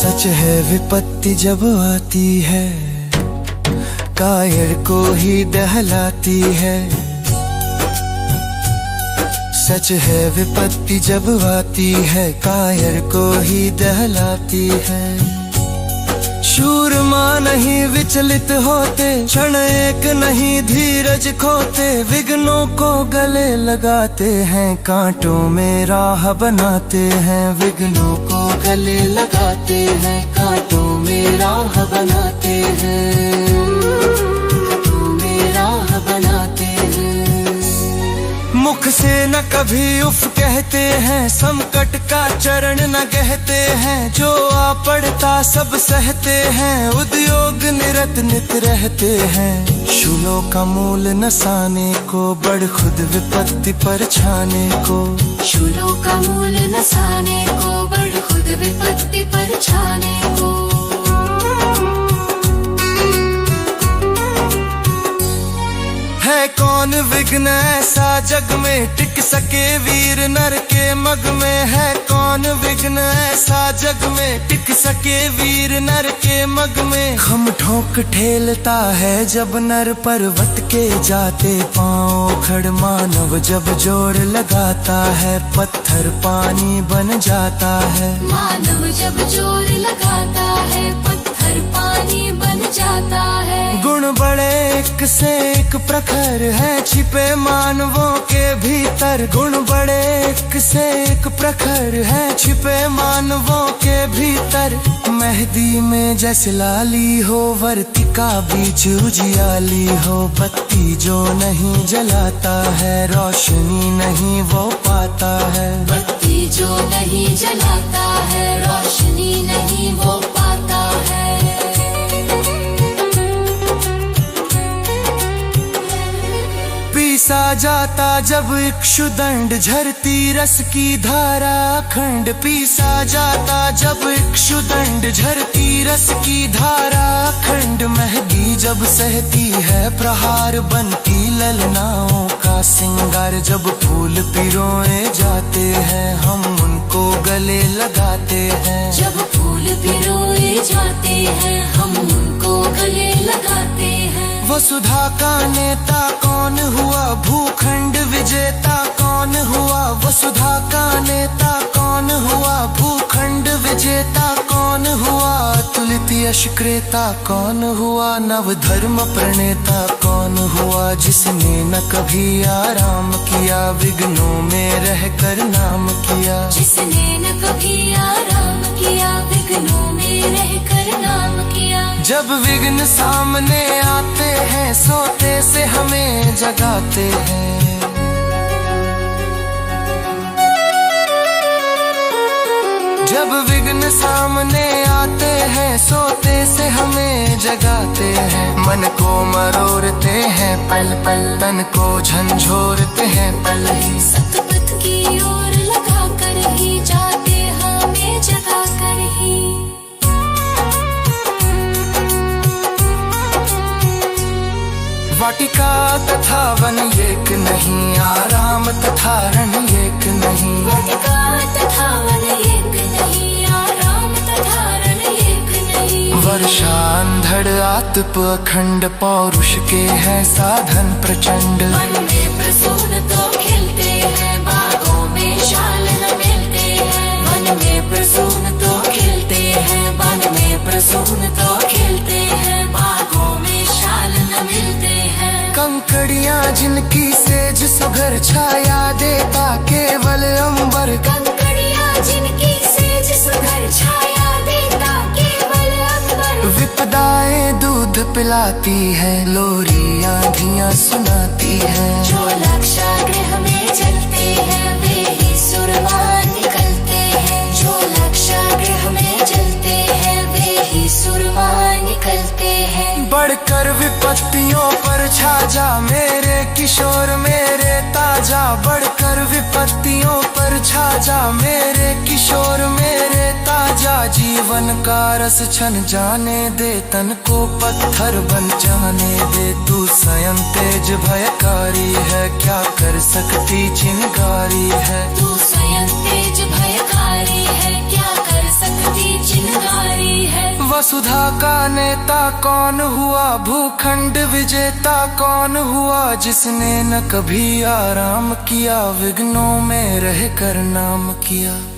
सच है विपत्ति जब आती है, कायर को ही दहलाती है। सच है विपत्ति जब आती है, कायर को ही दहलाती है। शूरमा नहीं विचलित होते, क्षण एक नहीं धीरज खोते। विघ्नों को गले लगाते हैं, कांटों में राह बनाते हैं। विघ्नों को गले लगाते हैं, कांटों में राह बनाते हैं। कांटों में राह बनाते हैं। मुख से न कभी उफ कहते हैं, संकट का चरण न कहते हैं। जो आ पड़ता सब सहते हैं, उद्योग निरत नित रहते हैं। शूलों का मूल नसाने को, बढ़ खुद विपत्ति पर छाने को। शूलों का मूल नसाने को, बढ़ खुद विपत्ति पर छाने को। है कौन विघ्न ऐसा जग में, टिक सके वीर नर के मग में। है कौन विघ्न ऐसा जग में, टिक सके वीर नर के मग में। खम ठोक ठेलता है जब नर, पर्वत के जाते पांव खड़। मानव जब जोड़ लगाता है, पत्थर पानी बन जाता है। मानव जब जोर लगाता है, पत्थर पानी बन जाता है। गुण बड़े एक से एक प्रखर है, छिपे मानवों के भीतर। गुण बड़े एक से एक प्रखर है, छिपे मानवों के भीतर। मेहंदी में जैसे लाली हो, वर्तिका बीच उजियाली हो। बत्ती जो नहीं जलाता है, रोशनी नहीं वो पाता है। बत्ती जो नहीं जलाता है, रोशनी नहीं वो पाता है। पीसा जाता जब इक्षुदंड, झरती रस की धारा अखंड। पीसा जाता जब इक्षुदंड, झरती रस की धारा अखंड। मेहंदी जब सहती है प्रहार, बनती ललनाओं का सिंगार। जब फूल पिरोए जाते हैं, हम उनको गले लगाते हैं। जब फूल पिरोए जाते हैं, हम उनको गले लगाते हैं। वसुधा का नेता कौन हुआ, भूखंड विजेता कौन हुआ। वसुधा का नेता कौन हुआ, भूखंड विजेता कौन हुआ। अतुलित यश क्रेता कौन हुआ, नव धर्म प्रणेता कौन हुआ। जिसने न कभी आराम किया, विघ्नों में रहकर नाम किया। जिसने न कभी आराम किया, विघ्नों में रहकर नाम किया। जब विघ्न सामने आते हैं, सोते से हमें जगाते हैं। जब विघ्न सामने आते हैं, सोते से हमें जगाते हैं। मन को मरोड़ते हैं पल पल, तन को झंझोरते हैं पल ही। सतपथ की ओर लगा कर ही जाते, हमें जगा कर ही। वाटिका तथा वन एक नहीं, आराम तथा रण एक नहीं। वाटिका तथा वन एक नहीं, आराम तथा रण एक नहीं। वर्षा अंधड़ आतप अखंड, पौरुष के हैं साधन प्रचंड। मन में प्रसून तो खिलते हैं, बागों में शाल न मिलते हैं। मन में प्रसून तो खिलते हैं, मन में प्रसून तो खिलते हैं। बागों में शाल न मिलते हैं। कंकड़ियां जिनकी सेज सुघर, छाया देता केवल अंबर। कंकड़ियां जिनकी सेज सुघर, छाया देता केवल अंबर। विपदाएं दूध पिलाती है, लोरी आंधियां सुनाती है। जो लक्षागृह में चलते हैं, वे ही सुरवान निकलते हैं। जो लक्षागृह में चलते हैं, वे ही सुरवान निकलते हैं। बढ़कर विपत्तियों पर छा जा मेरे किशोर मेरे ताजा। बढ़कर विपत्तियों पर छा जा मेरे किशोर मेरे ताजा। जीवन का रस छन जाने दे, तन को पत्थर बन जाने दे। तू स्वयं तेज भयकारी है, क्या कर सकती चिंगारी है। तू स्वयं तेज भयकारी है, क्या कर सकती चिंगारी वसुधा का नेता कौन हुआ, भूखंड विजेता कौन हुआ, जिसने न कभी आराम किया, विघ्नों में रहकर नाम किया।